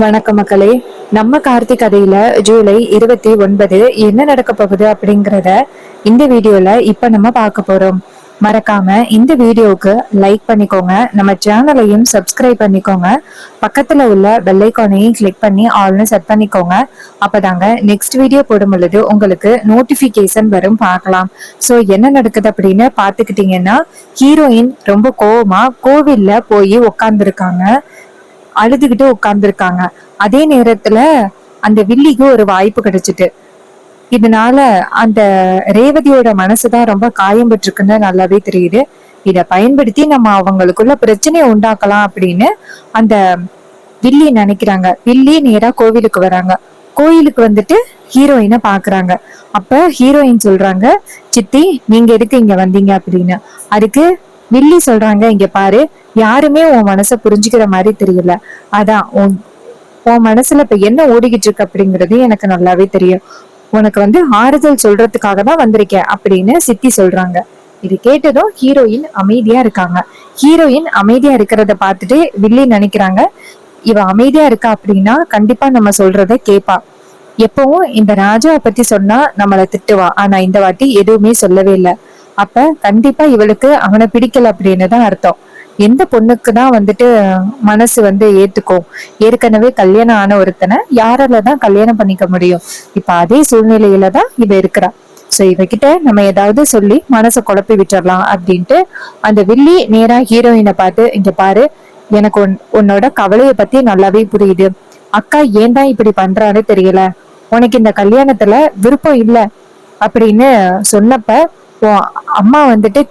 வணக்கம் மக்களே. நம்ம கார்த்திக் கதையில ஜூலை 29 என்ன நடக்க போகுது அப்படிங்கிறத இந்த வீடியோல இப்ப நம்ம பார்க்க போறோம். மறக்காம இந்த வீடியோவுக்கு லைக் பண்ணிக்கோங்க, நம்ம சேனலையும் சப்ஸ்கிரைப் பண்ணிக்கோங்க, பக்கத்துல உள்ள பெல் ஐகானையும் கிளிக் பண்ணி ஆல்னு செட் பண்ணிக்கோங்க. அப்பதாங்க நெக்ஸ்ட் வீடியோ போடும் பொழுது உங்களுக்கு நோட்டிபிகேஷன் வரும், பார்க்கலாம். ஸோ என்ன நடக்குது அப்படின்னு பார்த்துக்கிட்டீங்கன்னா, ஹீரோயின் ரொம்ப கோவமா கோவில்ல போய் உக்காந்துருக்காங்க, அழுதுகிட்டு உட்கார்ந்துருக்காங்க. அதே நேரத்துல அந்த வில்லிக்கு ஒரு வாய்ப்பு கிடைச்சிட்டு, இதனால அந்த ரேவதியோட மனசுதான் ரொம்ப காயம் பெற்றிருக்குன்னு நல்லாவே தெரியுது. இத பயன்படுத்தி நம்ம அவங்களுக்குள்ள பிரச்சனையை உண்டாக்கலாம் அப்படின்னு அந்த வில்லி நினைக்கிறாங்க. வில்லி நேரா கோவிலுக்கு வராங்க. கோயிலுக்கு வந்துட்டு ஹீரோயினை பாக்குறாங்க. அப்ப ஹீரோயின் சொல்றாங்க, சித்தி நீங்க எதுக்கு இங்க வந்தீங்க அப்படின்னு. அதுக்கு வில்லி சொல்றாங்க, இங்க பாரு, யாருமே உன் மனசை புரிஞ்சுக்கிற மாதிரி தெரியல. அதான் உன் மனசுல இப்ப என்ன ஓடிக்கிட்டு இருக்கு அப்படிங்கிறது எனக்கு நல்லாவே தெரியும். உனக்கு ஆறுதல் சொல்றதுக்காக தான் வந்திருக்கேன் அப்படின்னு சித்தி சொல்றாங்க. இது கேட்டதும் ஹீரோயின் அமைதியா இருக்காங்க. ஹீரோயின் அமைதியா இருக்கிறத பார்த்துட்டு வில்லி நினைக்கிறாங்க, இவ அமைதியா இருக்கா அப்படின்னா கண்டிப்பா நம்ம சொல்றத கேப்பா. எப்பவும் இந்த ராஜாவை பத்தி சொன்னா நம்மள திட்டுவா, ஆனா இந்த வாட்டி எதுவுமே சொல்லவே இல்லை. அப்ப கண்டிப்பா இவளுக்கு அவனை பிடிக்கல அப்படின்னு தான் அர்த்தம். எந்த பொண்ணுக்கு தான் மனசு ஏத்துக்கும்? ஏற்கனவே கல்யாணம் ஆன ஒருத்தனை யாரால தான் கல்யாணம் பண்ணிக்க முடியும்? இப்ப அதே சூழ்நிலையில தான் இவ இருக்கிறா. சோ இவகிட்ட நம்ம ஏதாவது சொல்லி மனசை குழப்பி விட்டுறலாம் அப்படின்ட்டு அந்த வில்லி நேரா ஹீரோயினை பார்த்து, இங்க பாரு, எனக்கு உன்னோட கவலைய பத்தி நல்லாவே புரியுது. அக்கா ஏன் தான் இப்படி பண்றான்னு தெரியல. உனக்கு இந்த கல்யாணத்துல விருப்பம் இல்ல அப்படின்னு சொன்னப்ப உன் அம்மா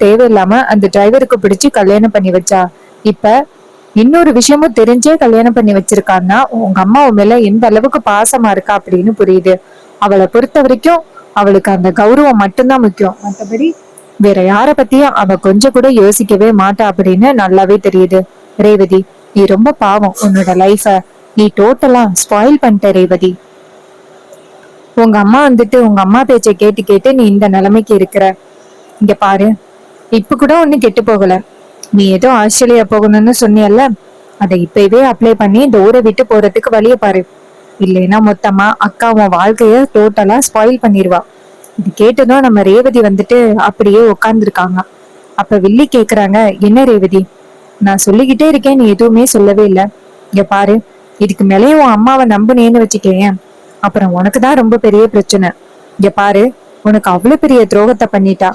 தேவையில்லாம அந்த டிரைவருக்கு பிடிச்சு கல்யாணம் பண்ணி வச்சா. இப்ப இன்னொரு விஷயமும் தெரிஞ்சே கல்யாணம் பண்ணி வச்சிருக்கான்னா உங்க அம்மா உன் மேல எந்த அளவுக்கு பாசமா இருக்கா அப்படின்னு புரியுது. அவளை பொறுத்த வரைக்கும் அவளுக்கு அந்த கௌரவம் மட்டும்தான் முக்கியம், மற்றபடி வேற யார பத்தியும் அவ கொஞ்சம் கூட யோசிக்கவே மாட்டா அப்படின்னு நல்லாவே தெரியுது. ரேவதி, நீ ரொம்ப பாவம். உன்னோட லைஃப நீ டோட்டலா ஸ்பாயில் பண்ணிட்ட ரேவதி. உங்க அம்மா உங்க அம்மா பேச்சை கேட்டு கேட்டு நீ இந்த நிலைமைக்கு இருக்கிற. இங்க பாரு, இப்ப கூட ஒண்ணு கெட்டு போகல. நீ ஏதோ ஆஸ்திரேலியா போகணும்னு சொன்னியல்ல, அதை இப்பவே அப்ளை பண்ணி இந்த ஊரை விட்டு போறதுக்கு வழிய பாரு. இல்லைன்னா மொத்தமா அக்கா உன் வாழ்க்கைய டோட்டலா ஸ்பாயில் பண்ணிடுவா. இது கேட்டதும் நம்ம ரேவதி அப்படியே உட்கார்ந்துருக்காங்க. அப்ப வில்லி கேக்குறாங்க, என்ன ரேவதி, நான் சொல்லிக்கிட்டே இருக்கேன், நீ எதுவுமே சொல்லவே இல்லை. இங்க பாரு, இதுக்கு மேலேயும் உன் அம்மாவை நம்புனேன்னு வச்சுக்கேன், அப்புறம் உனக்குதான் ரொம்ப பெரிய பிரச்சனை. இங்க பாரு, உனக்கு அவ்வளவு பெரிய துரோகத்தை பண்ணிட்டா.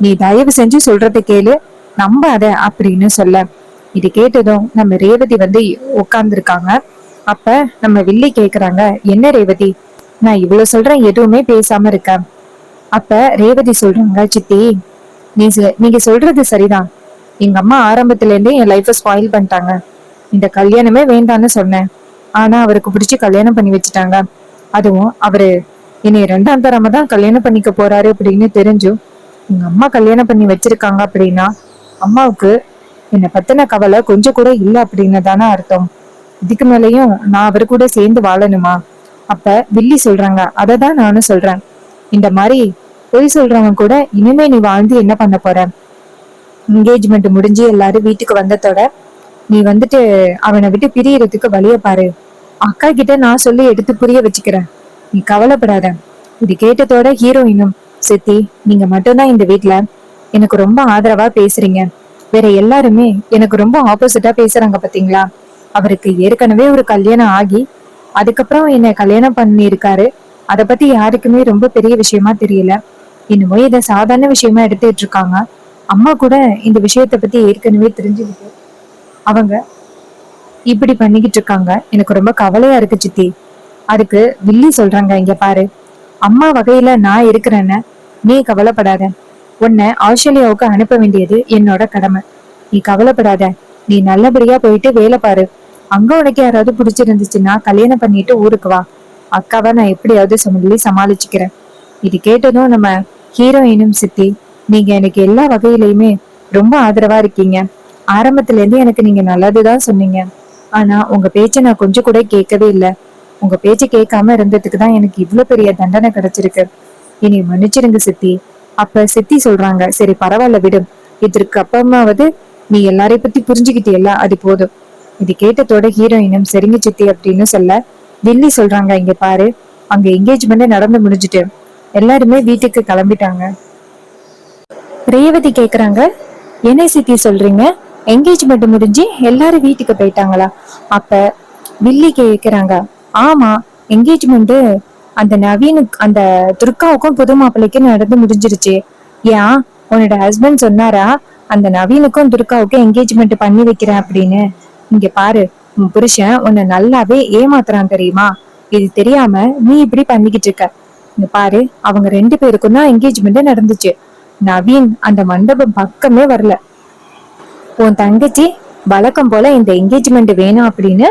நீ தயவு செஞ்சு சொல்றத கேளு, நம்பாத அப்படின்னு சொல்ல. இது கேட்டதும் நம்ம ரேவதி உட்கார்ந்துருக்காங்க. அப்ப நம்ம வில்லி கேக்குறாங்க, என்ன ரேவதி, நான் இவ்வளவு சொல்றேன் எதுவுமே பேசாம இருக்க. அப்ப ரேவதி சொல்றாங்க, சித்தி நீங்க சொல்றது சரிதான். எங்க அம்மா ஆரம்பத்துல இருந்தே என் லைஃப ஸ்பாயில் பண்ணிட்டாங்க. இந்த கல்யாணமே வேண்டான்னு சொன்னேன், ஆனா அவருக்கு பிடிச்சு கல்யாணம் பண்ணி வச்சுட்டாங்க. அதுவும் அவரு என்னை 2ஆம் தரமா தான் கல்யாணம் பண்ணிக்க போறாரு அப்படின்னு தெரிஞ்சும் எங்க அம்மா கல்யாணம் பண்ணி வச்சிருக்காங்க அப்படின்னா அம்மாவுக்கு என்னை பத்தின கவலை கொஞ்சம் கூட இல்லை அப்படின்னு தானே அர்த்தம். இதுக்கு மேலேயும் நான் அவரு கூட சேர்ந்து வாழணுமா? அப்ப வில்லி சொல்றாங்க, அததான் நானும் சொல்றேன். இந்த மாதிரி பொய் சொல்றவங்க கூட இனிமே நீ வாழ்ந்து என்ன பண்ண போற? என்கேஜ்மெண்ட் முடிஞ்சு எல்லாரும் வீட்டுக்கு வந்ததோட நீ அவனை விட்டு பிரியறதுக்கு வழிய பாரு. அக்கா கிட்ட நான் சொல்லி எடுத்து புரிய வச்சுக்கிறேன், நீ கவலைப்படாத. இது கேட்டதோட ஹீரோயினும், சித்தி நீங்க மட்டும்தான் இந்த வீட்டுல எனக்கு ரொம்ப ஆதரவா பேசுறீங்க, வேற எல்லாருமே எனக்கு ரொம்ப ஆப்போசிட்டா பேசுறாங்க பாத்தீங்களா. அவருக்கு ஏற்கனவே ஒரு கல்யாணம் ஆகி அதுக்கப்புறம் என்ன கல்யாணம் பண்ணி இருக்காரு. அத பத்தி யாருக்குமே ரொம்ப பெரிய விஷயமா தெரியல. இன்னும் இதை சாதாரண விஷயமா எடுத்துட்டு இருக்காங்க. அம்மா கூட இந்த விஷயத்த பத்தி ஏற்கனவே தெரிஞ்சுக்கிட்டு அவங்க இப்படி பண்ணிக்கிட்டு இருக்காங்க. எனக்கு ரொம்ப கவலையா இருக்கு சித்தி. அதுக்கு வில்லி சொல்றாங்க, இங்க பாரு, அம்மா வகையில நான் இருக்கிறேன்னு நீ கவலைப்படாத. உன்னை ஆஸ்திரேலியாவுக்கு அனுப்ப வேண்டியது என்னோட கடமை. நீ கவலைப்படாத, நீ நல்லபடியா போயிட்டு வேலை பாரு. அங்க உனக்கு யாராவது பிடிச்சிருந்துச்சுன்னா கல்யாணம் பண்ணிட்டு ஊருக்கு வா. அக்காவை நான் எப்படியாவது சொல்லி சமாளிச்சுக்கிறேன். இது கேட்டதும் நம்ம ஹீரோயினும், சித்தி நீங்க எனக்கு எல்லா வகையிலயுமே ரொம்ப ஆதரவா இருக்கீங்க. ஆரம்பத்துல இருந்து எனக்கு நீங்க நல்லதுதான் சொன்னீங்க. ஆனா உங்க பேச்ச நான் கொஞ்சம் கூட கேட்கவே இல்லை. உங்க பேச்ச கேட்காம இருந்ததுக்கு தான் எனக்கு இவ்வளவு பெரிய தண்டனை கிடைச்சிருக்கு. இனி மன்னிச்சிருங்க சித்தி. அப்ப சித்தி சொல்றாங்க, சரி பரவாயில்ல விடு, இதற்கு அப்புறமாவது நீ எல்லாரையும் பத்தி புரிஞ்சுக்கிட்டியல்ல, அது போதும். இது கேட்டதோட ஹீரோயினும் சரிங்க சித்தி அப்படின்னு சொல்ல, வில்லி சொல்றாங்க இங்க பாரு, அங்க என்கேஜ்மெண்ட் நடந்து முடிஞ்சுட்டு எல்லாருமே வீட்டுக்கு கிளம்பிட்டாங்க. ரேவதி கேக்குறாங்க, என்ன சித்தி சொல்றீங்க, என்கேஜ்மெண்ட் முடிஞ்சு எல்லாரும் வீட்டுக்கு போயிட்டாங்களா? அப்ப வில்லி கேக்குறாங்க, ஆமா, என்கேஜ்மெண்ட் அந்த நவீனுக்கு அந்த துர்காவுக்கும் புது மாப்பிள்ளைக்கும் நடந்து முடிஞ்சிருச்சு. ஏன் உன்னோட ஹஸ்பண்ட் சொன்னாரா அந்த நவீனுக்கும் துர்காவுக்கும் என்கேஜ்மெண்ட் பண்ணி வைக்கிறேன் அப்படின்னு? இங்க பாரு, உன் புருஷன் உன்னை நல்லாவே ஏமாத்துறான் தெரியுமா? இது தெரியாம நீ இப்படி பண்ணிக்கிட்டு இருக்க. இங்க பாரு, அவங்க 2 பேருக்கும் தான் என்கேஜ்மெண்ட் நடந்துச்சு. நவீன் அந்த மண்டபம் பக்கமே வரல. உன் தங்கச்சி வழக்கம் போல இந்த என்கேஜ்மெண்ட் வேணும் அப்படின்னு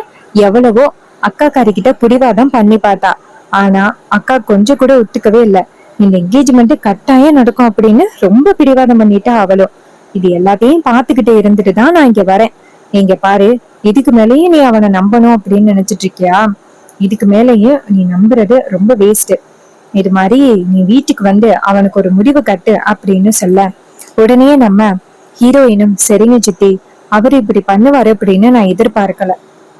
எவ்வளவோ அக்கா காரிக்கிட்ட புடிவாதம் பண்ணி பார்த்தா. ஆனா அக்கா கொஞ்சம் கூட ஒத்துக்கவே இல்லை. இந்த என்கேஜ்மெண்ட் கட்டாயம் நடக்கும் அப்படின்னு ரொம்ப பிடிவாதம் பண்ணிட்டா அவளும். இது எல்லாத்தையும் பாத்துக்கிட்டே இருந்துட்டு தான் நான் இங்க வரேன். இங்க பாரு, இதுக்கு மேலேயும் நீ அவனை நம்பணும் அப்படின்னு நினைச்சிட்டு இருக்கியா? இதுக்கு மேலேயும் நீ நம்புறது ரொம்ப வேஸ்ட். இது மாதிரி நீ வீட்டுக்கு வந்து அவனுக்கு ஒரு முடிவு கட்டு அப்படின்னு சொல்ல, உடனே நம்ம ஹீரோயினும் சரிங்க சித்தி, அவர் இப்படி பண்ணுவாரு அப்படின்னு நான் எதிர்பார்க்கல.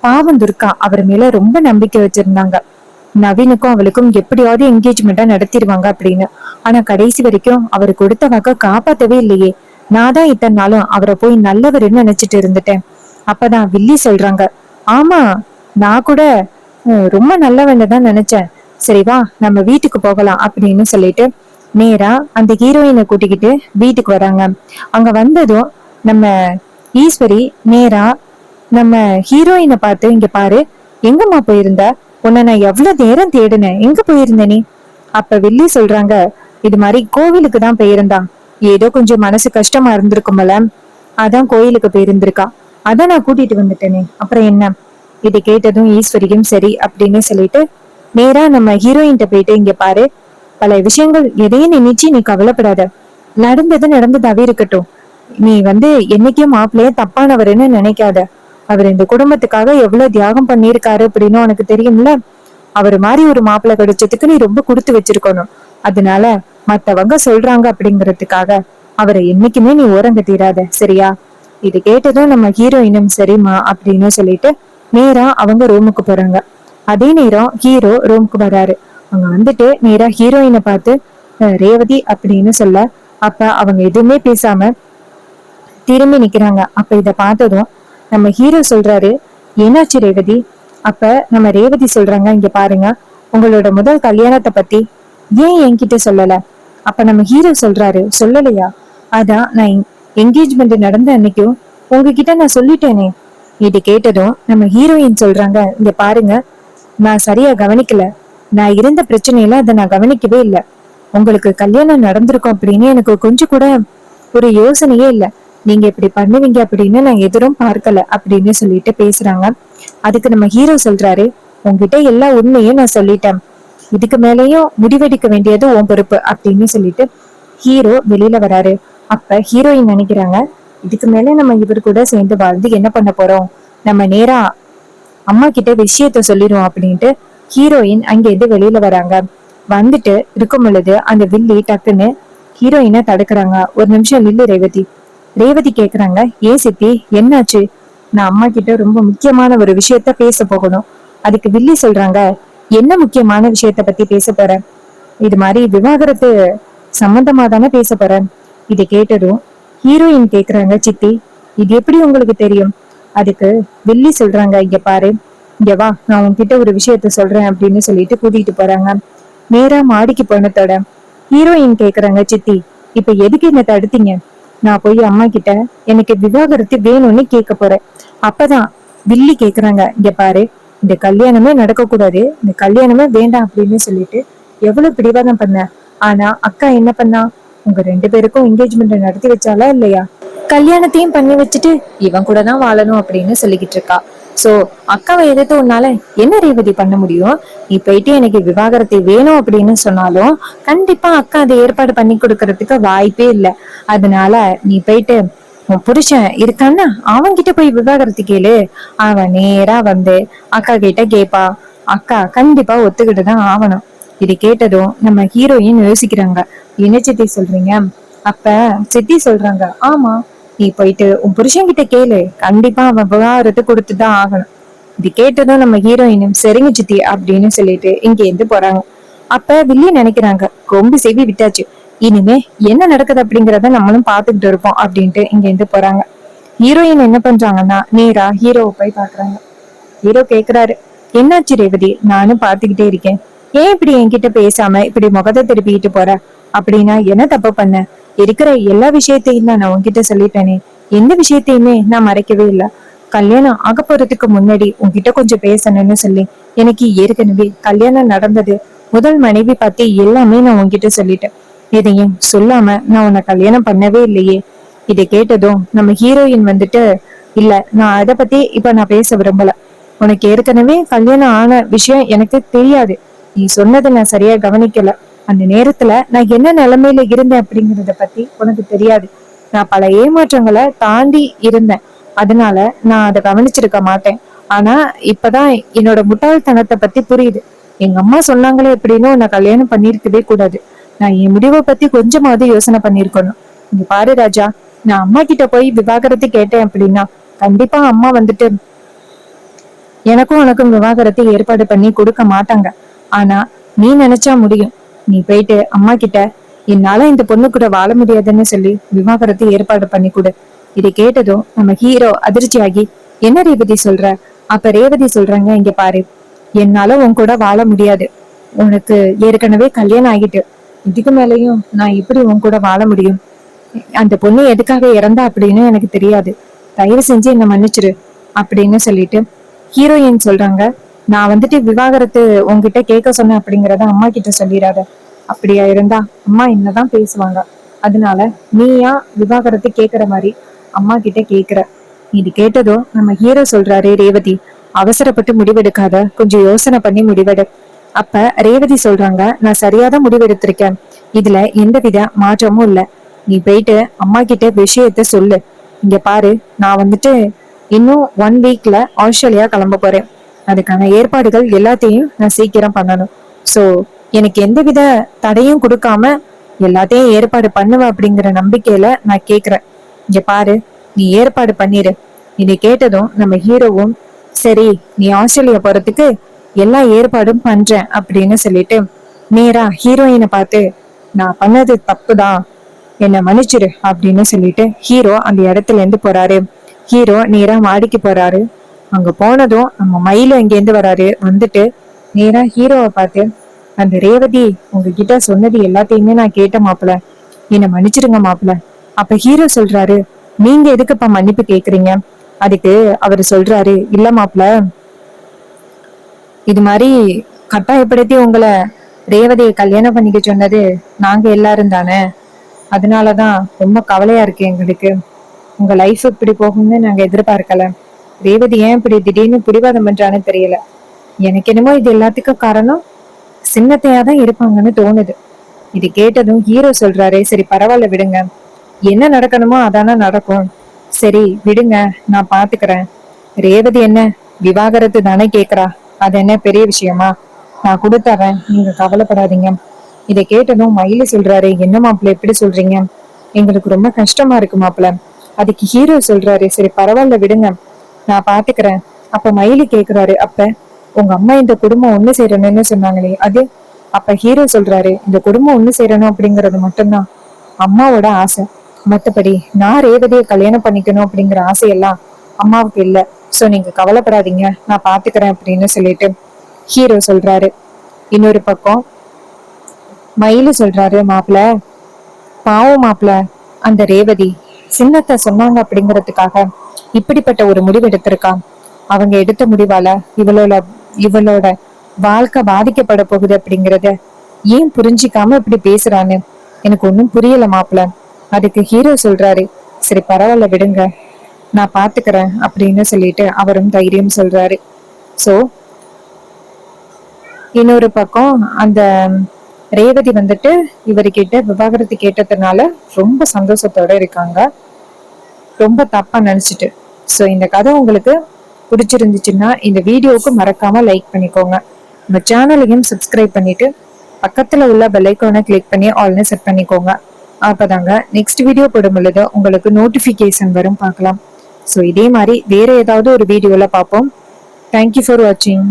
பாவம் துர்கா அவர் மேல ரொம்ப நம்பிக்கை வச்சிருந்தாங்க. நவீனுக்கும் அவளுக்கும் எப்படியாவது என்கேஜ்மெண்டா நடத்திடுவாங்க அப்படின்னு. ஆனா கடைசி வரைக்கும் அவர் கொடுத்த வாக்க காப்பாத்தவே இல்லையே. நான் தான் இத்தனை நாளும் அவரை போய் நல்லவருன்னு நினைச்சிட்டு இருந்துட்டேன். அப்பதான் வில்லி சொல்றாங்க, ஆமா, நான் கூட ரொம்ப நல்லவன்னு தான் நினைச்சேன். சரி வா நம்ம வீட்டுக்கு போகலாம் அப்படின்னு சொல்லிட்டு நேரா அந்த ஹீரோயினை கூட்டிக்கிட்டு வீட்டுக்கு வராங்க. அங்க வந்ததும் நம்ம ஈஸ்வரி நேரா நம்ம ஹீரோயினை பார்த்து, இங்க பாரு, எங்கம்மா போயிருந்த, உன்னை நான் எவ்வளவு நேரம் தேடினேன், எங்க போயிருந்த நீ? அப்ப வில்லி சொல்றாங்க, இது மாதிரி கோவிலுக்கு தான் போயிருந்தான். ஏதோ கொஞ்சம் மனசு கஷ்டமா இருந்திருக்குமல, அதான் கோயிலுக்கு போயிருந்திருக்கா. அதான் நான் கூட்டிட்டு வந்துட்டேனே, அப்புறம் என்ன? இதை கேட்டதும் ஈஸ்வரியும் சரி அப்படின்னு சொல்லிட்டு நேரா நம்ம ஹீரோயின்ட்ட போயிட்டு, இங்க பாரு, பல விஷயங்கள் எதையும் நினைச்சு நீ கவலைப்படாத. நடந்தது நடந்ததாவே இருக்கட்டும். நீ என்னைக்கும் மாப்பிள்ளைய தப்பானவருன்னு நினைக்காத. அவர் இந்த குடும்பத்துக்காக எவ்வளவு தியாகம் பண்ணியிருக்காரு அப்படின்னு உனக்கு தெரியும்ல. அவர் மாதிரி ஒரு மாப்பிள்ளை கிடைச்சதுக்கு நீ ரொம்ப கொடுத்து வச்சிருக்கணும். அதனால மத்தவங்க சொல்றாங்க அப்படிங்கறதுக்காக அவரை என்னைக்குமே நீ ஓரங்கட்டிடாத, சரியா? இது கேட்டதும் நம்ம ஹீரோயினும் சரிம்மா அப்படின்னு சொல்லிட்டு நேரா அவங்க ரூமுக்கு போறாங்க. அதே நேரம் ஹீரோ ரூமுக்கு வராரு. அவங்க வந்துட்டு நேரா ஹீரோயினை பார்த்து ரேவதி அப்படின்னு சொல்ல, அப்ப அவங்க எதுவுமே பேசாம திரும்பி நிக்கிறாங்க. அப்ப இத பார்த்ததும் நம்ம ஹீரோ சொல்றாரு, என்னாச்சு ரேவதி? அப்ப நம்ம ரேவதி சொல்றாங்க, இங்க பாருங்க, உங்களோட முதல் கல்யாணத்தை பத்தி ஏன் என்கிட்ட சொல்லல? அப்ப நம்ம ஹீரோ சொல்றாரு, சொல்லலையா? அதான் நான் என்கேஜ்மெண்ட் நடந்த அன்னைக்கும் உங்ககிட்ட நான் சொல்லிட்டேனே. இது கேட்டதும் நம்ம ஹீரோயின் சொல்றாங்க, இங்க பாருங்க, நான் சரியா கவனிக்கல. நான் இருந்த பிரச்சனையில அதை நான் கவனிக்கவே இல்லை. உங்களுக்கு கல்யாணம் நடந்திருக்கும் அப்படின்னு எனக்கு கொஞ்சம் கூட ஒரு யோசனையே இல்லை. நீங்க இப்படி பண்ணுவீங்க அப்படின்னு நான் எதிரும் பார்க்கல அப்படின்னு சொல்லிட்டு பேசுறாங்க. அதுக்கு நம்ம ஹீரோ சொல்றாரு, உங்ககிட்ட எல்லா உண்மையும் நான் சொல்லிட்டேன். இதுக்கு மேலேயும் முடிவெடுக்க வேண்டியது உன் பொறுப்பு அப்படின்னு சொல்லிட்டு ஹீரோ வெளியில வராரு. அப்ப ஹீரோயின் நினைக்கிறாங்க, இதுக்கு மேல நம்ம இவர் கூட சேர்ந்து வாழ்ந்து என்ன பண்ண போறோம்? நம்ம நேரா அம்மா கிட்ட விஷயத்த சொல்லிடுவோம் அப்படின்ட்டு ஹீரோயின் அங்க இருந்து வெளியில வராங்க. வந்துட்டு இருக்கும் பொழுது அந்த வில்லி டக்குன்னு ஹீரோயினை தடுக்கிறாங்க. ஒரு நிமிஷம் நில்லு ரேவதி. ரேவதி கேக்குறாங்க, ஏன் சித்தி, என்னாச்சு? நான் அம்மா கிட்ட ரொம்ப முக்கியமான ஒரு விஷயத்த பேச போகணும். அதுக்கு வில்லி சொல்றாங்க, என்ன முக்கியமான விஷயத்த பத்தி பேச போறேன்? இது மாதிரி விவாகரத்து சம்பந்தமா தானே பேச போறேன். இதை கேட்டதும் ஹீரோயின் கேக்குறாங்க, சித்தி, இது எப்படி உங்களுக்கு தெரியும்? அதுக்கு வில்லி சொல்றாங்க, இங்க பாரு, இங்க வா, நான் உன்கிட்ட ஒரு விஷயத்த சொல்றேன் அப்படின்னு சொல்லிட்டு கூட்டிட்டு போறாங்க. நேரா மாடிக்கு போனதோட ஹீரோயின் கேக்குறாங்க, சித்தி, இப்ப எதுக்கு என்ன தடுத்தீங்க? நான் போய் அம்மா கிட்ட எனக்கு விவாகரத்து வேணும்னு கேட்க போறேன். அப்பதான் வில்லி கேக்குறாங்க, இங்க பாரு, இந்த கல்யாணமே நடக்க கூடாது, இந்த கல்யாணமே வேண்டாம் அப்படின்னு சொல்லிட்டு எவ்வளவு பிடிவாதம் பண்ண. ஆனா அக்கா என்ன பண்ணா? உங்க 2 பேருக்கும் என்கேஜ்மெண்ட் நடத்தி வச்சாலா இல்லையா? கல்யாணத்தையும் பண்ணி வச்சுட்டு இவன் கூட தான் வாழணும் அப்படின்னு சொல்லிக்கிட்டு இருக்கா. சோ அக்காவை எதிர்த்து உன்னால என்ன ரேவதி பண்ண முடியும்? நீ போயிட்டு எனக்கு விவாகரத்தை வேணும் அப்படின்னு சொன்னாலும் கண்டிப்பா அக்கா அதை ஏற்பாடு பண்ணி கொடுக்கறதுக்கு வாய்ப்பே இல்லை. அதனால நீ போயிட்டு உன் புருஷன் இருக்கான்னா அவன்கிட்ட போய் விவாகரத்து கேளு. அவன் நேரா அக்கா கிட்ட கேப்பா. அக்கா கண்டிப்பா ஒத்துக்கிட்டு தான் ஆகணும். இது கேட்டதும் நம்ம ஹீரோயின் யோசிக்கிறாங்க, என்ன சித்தி சொல்றீங்க? அப்ப சித்தி சொல்றாங்க, ஆமா, நீ போயிட்டு உன் புருஷன் கிட்ட கேளு, கண்டிப்பா அவன் விவாகரத்து கொடுத்துதான் ஆகணும். இது கேட்டதும் நம்ம ஹீரோயினும் சரிங்க சித்தி அப்படின்னு சொல்லிட்டு இங்க இருந்து போறாங்க. அப்ப வில்லி நினைக்கிறாங்க, கொம்பு செவி விட்டாச்சு, இனிமே என்ன நடக்குது அப்படிங்கறத நம்மளும் பாத்துக்கிட்டு இருப்போம் அப்படின்ட்டு இங்க இருந்து போறாங்க. ஹீரோயின் என்ன பண்றாங்கன்னா நேரா ஹீரோவை போய் பாக்குறாங்க. ஹீரோ கேக்குறாரு, என்னாச்சு ரேவதி, நானும் பாத்துக்கிட்டே இருக்கேன், ஏன் இப்படி என்கிட்ட பேசாம இப்படி முகத்தை திருப்பிட்டு போற? அப்படின்னா என்ன தப்பு பண்ண? இருக்கிற எல்லா விஷயத்தையும் தான் நான் உன்கிட்ட சொல்லிட்டேனே, எந்த விஷயத்தையுமே நான் மறைக்கவே இல்லை. கல்யாணம் ஆக போறதுக்கு முன்னாடி உன்கிட்ட கொஞ்சம் பேசணும்னு சொல்லி எனக்கு ஏற்கனவே கல்யாணம் நடந்தது, முதல் மனைவி பத்தி எல்லாமே நான் உன்கிட்ட சொல்லிட்டேன். எதையும் சொல்லாம நான் உன்னை கல்யாணம் பண்ணவே இல்லையே. இதை கேட்டதும் நம்ம ஹீரோயின் வந்துட்டு, இல்ல நான் அதை பத்தி இப்ப நான் பேச விரும்பல. உனக்கு ஏற்கனவே கல்யாணம் ஆன விஷயம் எனக்கு தெரியாது. நீ சொன்னதை நான் சரியா கவனிக்கல. அந்த நேரத்துல நான் என்ன நிலைமையில இருந்தேன் அப்படிங்கறத பத்தி உனக்கு தெரியாது. நான் பல ஏமாற்றங்களை தாண்டி இருந்தேன். அதனால நான் அதை கவனிச்சிருக்க மாட்டேன். ஆனா இப்பதான் என்னோட முட்டாள்தனத்தை பத்தி புரியுது. எங்க அம்மா சொன்னாங்களே எப்படின்னு உன்னை கல்யாணம் பண்ணிருக்கவே கூடாது. நான் என் முடிவை பத்தி கொஞ்சமாவது யோசனை பண்ணிருக்கணும். இங்க பாரு ராஜா, நான் அம்மா கிட்ட போய் விவாகரத்து கேட்டேன் அப்படின்னா கண்டிப்பா அம்மா வந்துட்டு எனக்கும் உனக்கும் விவாகரத்தை ஏற்பாடு பண்ணி கொடுக்க மாட்டாங்க. ஆனா நீ நினைச்சா முடியும். நீ போயிட்டு அம்மா கிட்ட என்னால இந்த பொண்ணு கூட வாழ முடியாதுன்னு சொல்லி விவாகரத்தை ஏற்பாடு பண்ணி கொடு. இதை கேட்டதும் நம்ம ஹீரோ அதிர்ச்சியாகி, என்ன ரேவதி சொல்ற? அப்ப ரேவதி சொல்றாங்க, இங்க பாரு, என்னால உன் கூட வாழ முடியாது. உனக்கு ஏற்கனவே கல்யாணம் ஆகிட்டு, இதுக்கு மேலயும் நான் எப்படி உன் கூட வாழ முடியும்? அந்த பொண்ணு எதுக்காக இறந்தா அப்படின்னு எனக்கு தெரியாது. தயவு செஞ்சு என்ன மன்னிச்சிரு அப்படின்னு சொல்லிட்டு ஹீரோயின் சொல்றாங்க, நான் வந்துட்டு விவாகரத்து உன்கிட்ட கேட்க சொன்னேன் அப்படிங்கறத அம்மா கிட்ட சொல்லிடாத. அப்படியா இருந்தா அம்மா என்னதான் பேசுவாங்க. அதனால நீயா விவாகரத்து கேக்குற மாதிரி அம்மா கிட்ட கேக்குற. இது கேட்டதும் நம்ம ஹீரோ சொல்றாரு, ரேவதி அவசரப்பட்டு முடிவெடுக்காத, கொஞ்சம் யோசனை பண்ணி முடிவெடு. அப்ப ரேவதி சொல்றாங்க, நான் சரியாதான் முடிவெடுத்திருக்கேன், இதுல எந்தவித மாற்றமும் இல்ல. நீ போயிட்டு அம்மா கிட்ட விஷயத்த சொல்லு. இங்க பாரு, நான் வந்துட்டு இன்னும் 1 வீக்ல ஆஸ்திரேலியா கிளம்ப போறேன். அதுக்கான ஏற்பாடுகள் எல்லாத்தையும் நான் சீக்கிரம் பண்ணணும். சோ எனக்கு எந்தவித தடையும் கொடுக்காம எல்லாத்தையும் ஏற்பாடு பண்ணுவ அப்படிங்கிற நம்பிக்கையில நான் கேக்குறேன். இங்க பாரு, நீ ஏற்பாடு பண்ணிரு. இதை கேட்டதும் நம்ம ஹீரோவும், சரி நீ ஆஸ்திரேலியா போறதுக்கு எல்லா ஏற்பாடும் பண்றேன் அப்படின்னு சொல்லிட்டு நேரா ஹீரோயினை பார்த்து, நான் பண்ணது தப்புதான், என்ன மன்னிச்சிரு அப்படின்னு சொல்லிட்டு ஹீரோ அந்த இடத்துல இருந்து போறாரு. ஹீரோ நேரா மாடிக்கு போறாரு. அங்க போனதும் நம்ம மயில இங்க இருந்து வராரு. வந்துட்டு நேரா ஹீரோவை பார்த்து, அந்த ரேவதி உங்ககிட்ட சொன்னது எல்லாத்தையுமே நான் கேட்ட மாப்பிள, என்ன மன்னிச்சிருங்க மாப்பிள. அப்ப ஹீரோ சொல்றாரு, நீங்க எதுக்குப்பா மன்னிப்பு கேக்குறீங்க? அதுக்கு அவரு சொல்றாரு, இல்ல மாப்பிள, இது மாதிரி கட்டாயப்படுத்தி உங்களை ரேவதியை கல்யாணம் பண்ணிக்க சொன்னது நாங்க எல்லாரும் தானே. அதனாலதான் ரொம்ப கவலையா இருக்கு எங்களுக்கு. உங்க லைஃப் இப்படி போகும்னு நாங்க எதிர்பார்க்கல. ரேவதி ஏன் இப்படி திடீர்னு பிடிவாதம் பண்றான்னு தெரியல. எனக்கு என்னமோ இது எல்லாத்துக்கும் காரணம் சின்னத்தையாதான் இருப்பாங்கன்னு தோணுது. இது கேட்டதும் ஹீரோ சொல்றாரு, சரி பரவாயில்ல விடுங்க, என்ன நடக்கணுமோ அதான நடக்கும். சரி விடுங்க, நான் பாத்துக்கிறேன். ரேவதி என்ன விவாகரத்து தானே கேக்குறா, அது என்ன பெரிய விஷயமா? நான் கொடுத்தறேன், நீங்க கவலைப்படாதீங்க. இதை கேட்டதும் மயிலு சொல்றாரு, என்ன மாப்பிள்ள எப்படி சொல்றீங்க? எங்களுக்கு ரொம்ப கஷ்டமா இருக்கு மாப்பிள்ள. அதுக்கு ஹீரோ சொல்றாரு, சரி பரவாயில்ல விடுங்க, நான் பாத்துக்கிறேன். அப்ப மயிலு கேக்குறாரு, அப்ப உங்க அம்மா இந்த குடும்பம் ஒண்ணு சேரணும்னு சொன்னாங்களே அது? அப்ப ஹீரோ சொல்றாரு, இந்த குடும்பம் ஒண்ணு சேரணும் அப்படிங்கறது மட்டும்தான் அம்மாவோட ஆசை. மத்தபடி நான் ரேவதியை கல்யாணம் பண்ணிக்கணும் அப்படிங்கிற ஆசையெல்லாம் அம்மாவுக்கு இல்ல. சோ நீங்க கவலைப்படாதீங்க, நான் பாத்துக்கிறேன் அப்படின்னு சொல்லிட்டு ஹீரோ சொல்றாரு. இன்னொரு பக்கம் மயிலு சொல்றாரு, மாப்பிள பாவம் மாப்பிள, அந்த ரேவதி சின்னத்தை சொன்னாங்க அப்படிங்கறதுக்காக இப்படிப்பட்ட ஒரு முடிவு எடுத்திருக்கா. அவங்க எடுத்த முடிவால இவளோட வாழ்க்கை பாதிக்கப்பட போகுது அப்படிங்கறத ஏன் புரிஞ்சிக்காம இப்படி பேசுறான்னு எனக்கு ஒண்ணும் புரியல மாப்பிள. அதுக்கு ஹீரோ சொல்றாரு, சரி பரவாயில்ல விடுங்க, நான் பாத்துக்கிறேன் அப்படின்னு சொல்லிட்டு அவரும் தைரியம் சொல்றாரு. சோ இன்னொரு பக்கம் அந்த ரேவதி வந்துட்டு இவர்கிட்ட விவாகரத்து கேட்டதுனால ரொம்ப சந்தோஷத்தோட இருக்காங்க, ரொம்ப தப்பா நினைச்சிட்டு. சோ இந்த கதை உங்களுக்கு பிடிச்சிருந்துச்சுன்னா இந்த வீடியோவுக்கு மறக்காம லைக் பண்ணிக்கோங்க. நம்ம சேனலையும் சப்ஸ்கிரைப் பண்ணிட்டு பக்கத்துல உள்ள பெல் ஐகானை கிளிக் பண்ணி ஆல்னு செட் பண்ணிக்கோங்க. அப்பதாங்க நெக்ஸ்ட் வீடியோ போடும் பொழுது உங்களுக்கு நோட்டிபிகேஷன் வரும், பார்க்கலாம். ஸோ இதே மாதிரி வேற ஏதாவது ஒரு வீடியோல பார்ப்போம். தேங்க்யூ ஃபார் வாட்சிங்.